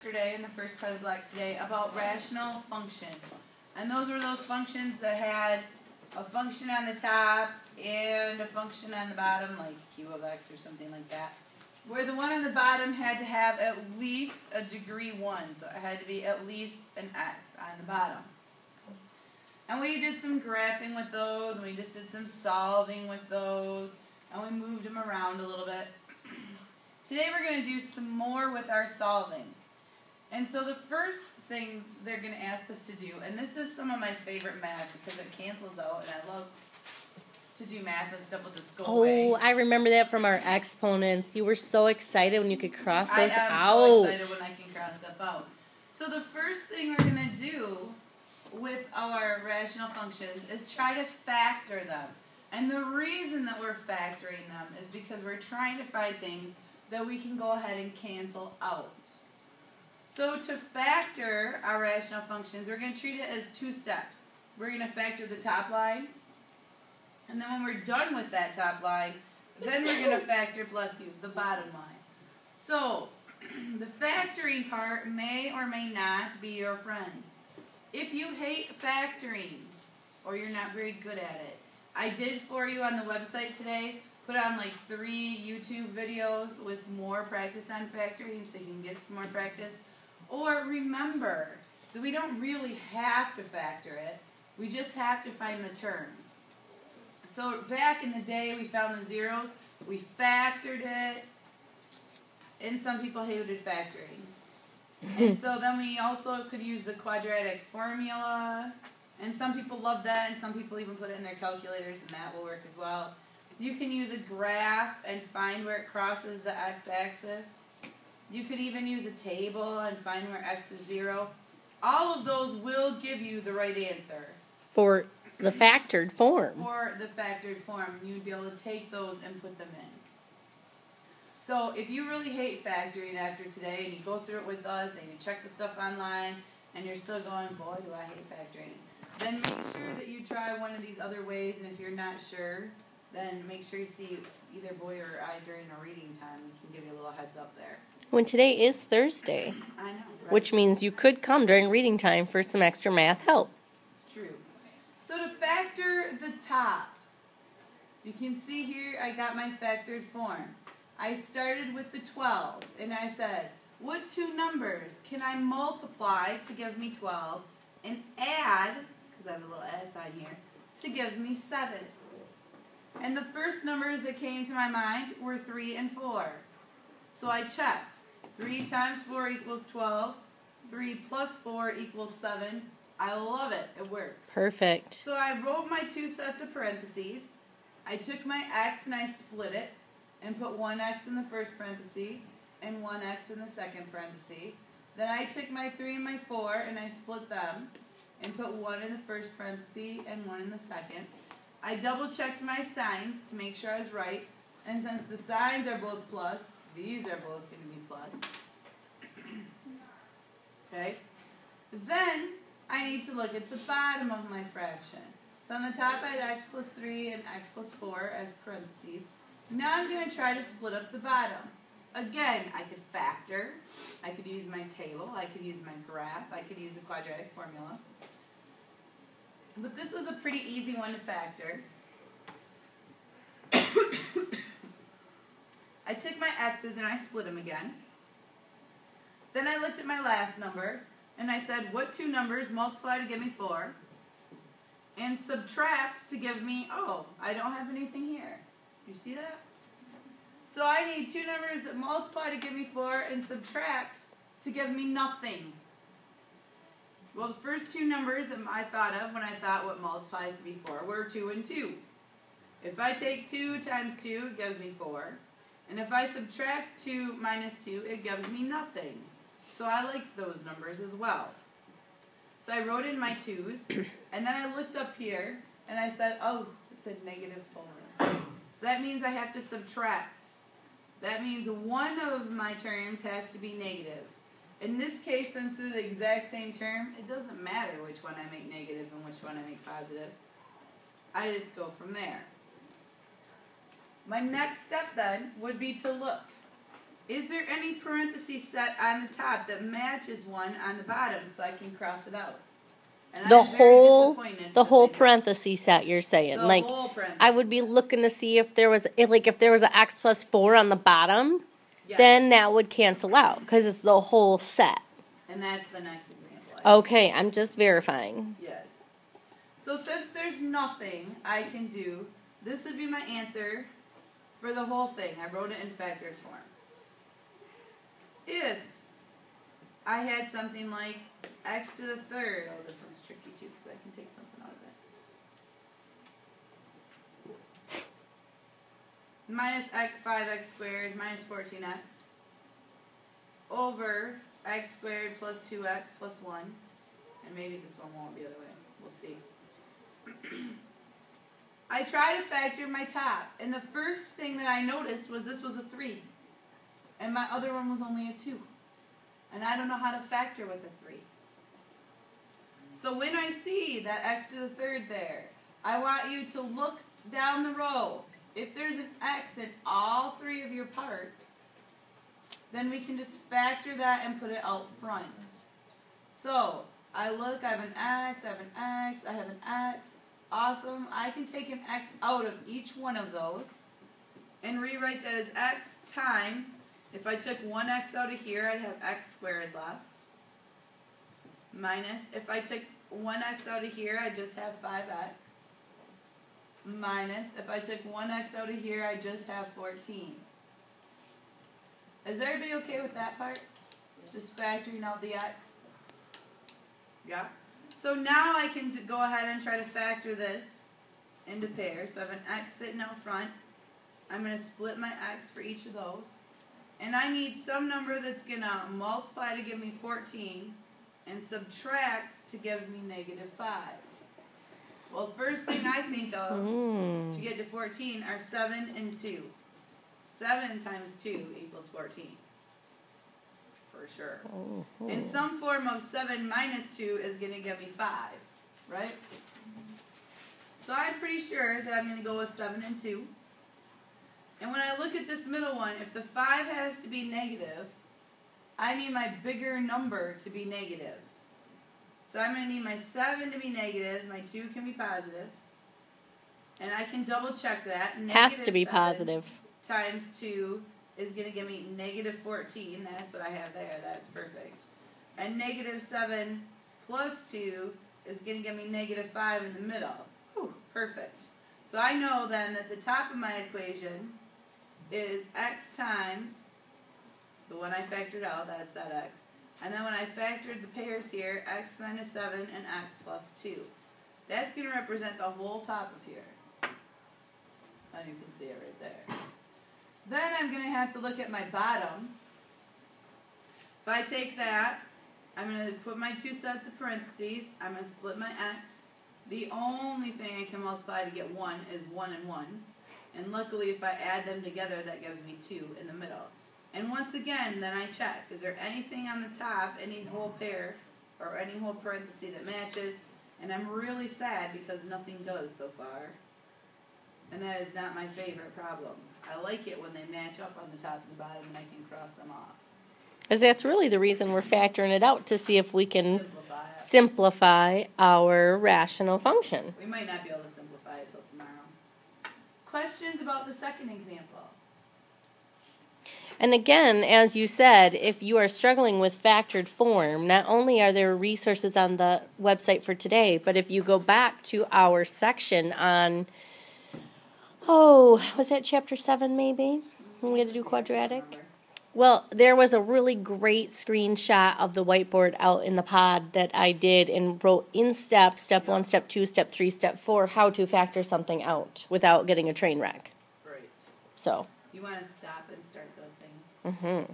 Yesterday in the first part of the block today about rational functions. And those were those functions that had a function on the top and a function on the bottom, like q of x or something like that. Where the one on the bottom had to have at least a degree 1, so it had to be at least an x on the bottom. And we did some graphing with those, and we just did some solving with those, and we moved them around a little bit. Today we're going to do some more with our solving. And so the first things they're going to ask us to do, and this is some of my favorite math because it cancels out, and I love to do math and stuff will just go away. Oh, I remember that from our exponents. You were so excited when you could cross those out. I am so excited when I can cross stuff out. So the first thing we're going to do with our rational functions is try to factor them. And the reason that we're factoring them is because we're trying to find things that we can go ahead and cancel out. So to factor our rational functions, we're going to treat it as 2 steps. We're going to factor the top line, and then when we're done with that top line, then we're going to factor, bless you, the bottom line. So the factoring part may or may not be your friend. If you hate factoring, or you're not very good at it, I did for you on the website today, put on like 3 YouTube videos with more practice on factoring so you can get some more practice. Or remember that we don't really have to factor it. We just have to find the terms. So back in the day we found the zeros, we factored it, and some people hated factoring. And so then we also could use the quadratic formula, and some people love that, and some people even put it in their calculators, and that will work as well. You can use a graph and find where it crosses the x-axis. You could even use a table and find where x is 0. All of those will give you the right answer. For the factored form. For the factored form. You'd be able to take those and put them in. So if you really hate factoring after today and you go through it with us and you check the stuff online and you're still going, boy, do I hate factoring, then make sure that you try one of these other ways, and if you're not sure, then make sure you see either Boy or I during a reading time. We can give you a little heads up there. When today is Thursday. I know, right? Which means you could come during reading time for some extra math help. It's true. So to factor the top, you can see here I got my factored form. I started with the 12, and I said, what 2 numbers can I multiply to give me 12 and add, because I have a little add sign here, to give me 7? And the first numbers that came to my mind were 3 and 4. So I checked. 3 times 4 equals 12. 3 plus 4 equals 7. I love it. It works. Perfect. So I wrote my 2 sets of parentheses. I took my x and I split it and put 1x in the first parenthesis and 1x in the second parenthesis. Then I took my 3 and my 4 and I split them and put 1 in the first parenthesis and 1 in the second. I double-checked my signs to make sure I was right, and since the signs are both plus, these are both going to be plus. Okay? Then I need to look at the bottom of my fraction. So on the top I had x plus 3 and x plus 4 as parentheses. Now I'm going to try to split up the bottom. Again, I could factor, I could use my table, I could use my graph, I could use the quadratic formula. But this was a pretty easy one to factor. I took my x's and I split them again. Then I looked at my last number and I said, what 2 numbers multiply to give me 4? And subtract to give me, oh, I don't have anything here. You see that? So I need 2 numbers that multiply to give me 4 and subtract to give me nothing. Well, the first 2 numbers that I thought of when I thought what multiplies to be 4 were 2 and 2. If I take 2 times 2, it gives me 4. And if I subtract 2 minus 2, it gives me nothing. So I liked those numbers as well. So I wrote in my 2's, and then I looked up here, and I said, oh, it's a negative 4. So that means I have to subtract. That means one of my terms has to be negative. In this case, since they're the exact same term, it doesn't matter which one I make negative and which one I make positive. I just go from there. My next step then would be to look. is there any parentheses set on the top that matches one on the bottom so I can cross it out? And The I'm very whole disappointed the that whole they don't. parenthesis set you're saying. The Like whole parentheses. I would be looking to see if there was if there was an x plus 4 on the bottom, Yes. then that would cancel out because it's the whole set. And that's the next example. Okay, I'm just verifying. Yes. So since there's nothing I can do, this would be my answer for the whole thing. I wrote it in factored form. If I had something like x to the third, oh, this one's tricky too because I can take something out of it. Minus 5x squared minus 14x over x squared plus 2x plus 1. And maybe this one won't the other way. We'll see. I try to factor my top, and the first thing that I noticed was this was a 3. And my other one was only a 2. And I don't know how to factor with a 3. So when I see that x to the third there, I want you to look down the row. If there's an x in all 3 of your parts, then we can just factor that and put it out front. So I look, I have an x, I have an x, I have an x. Awesome. I can take an x out of each one of those and rewrite that as x times, if I took one x out of here, I'd have x squared left. Minus, if I took one x out of here, I just have 5x. Minus, if I took one x out of here, I just have 14. Is everybody okay with that part? Just factoring out the x? Yeah? So now I can go ahead and try to factor this into pairs. So I have an x sitting out front. I'm going to split my x for each of those. And I need some number that's going to multiply to give me 14 and subtract to give me negative 5. Well, first thing I think of to get to 14 are 7 and 2. 7 times 2 equals 14. For sure. And some form of 7 minus 2 is going to give me 5, right? So I'm pretty sure that I'm going to go with 7 and 2. And when I look at this middle one, if the 5 has to be negative, I need my bigger number to be negative. So I'm going to need my 7 to be negative, my 2 can be positive. And I can double check that. Has to be positive. Times 2 is going to give me negative 14. That's what I have there. That's perfect. And negative 7 plus 2 is going to give me negative 5 in the middle. Whew, perfect. So I know then that the top of my equation is x times the one I factored out, that's that x. And then when I factored the pairs here, x minus 7 and x plus 2. That's going to represent the whole top of here. And you can see it right there. Then I'm going to have to look at my bottom. If I take that, I'm going to put my 2 sets of parentheses. I'm going to split my x. The only thing I can multiply to get 1 is 1 and 1. And luckily, if I add them together, that gives me 2 in the middle. And once again, then I check. Is there anything on the top, any whole pair, or any whole parenthesis that matches? And I'm really sad because nothing does so far. And that is not my favorite problem. I like it when they match up on the top and the bottom and I can cross them off. Because that's really the reason we're factoring it out, to see if we can Simplify it. simplify our rational function. We might not be able to simplify it till tomorrow. Questions about the second example? And again, as you said, if you are struggling with factored form, not only are there resources on the website for today, but if you go back to our section on, was that chapter 7 maybe? When we had to do quadratic? Well, there was a really great screenshot of the whiteboard out in the pod that I did and wrote in step 1, step 2, step 3, step 4, how to factor something out without getting a train wreck. Great. So. You want to stop and start the thing? Mm-hmm.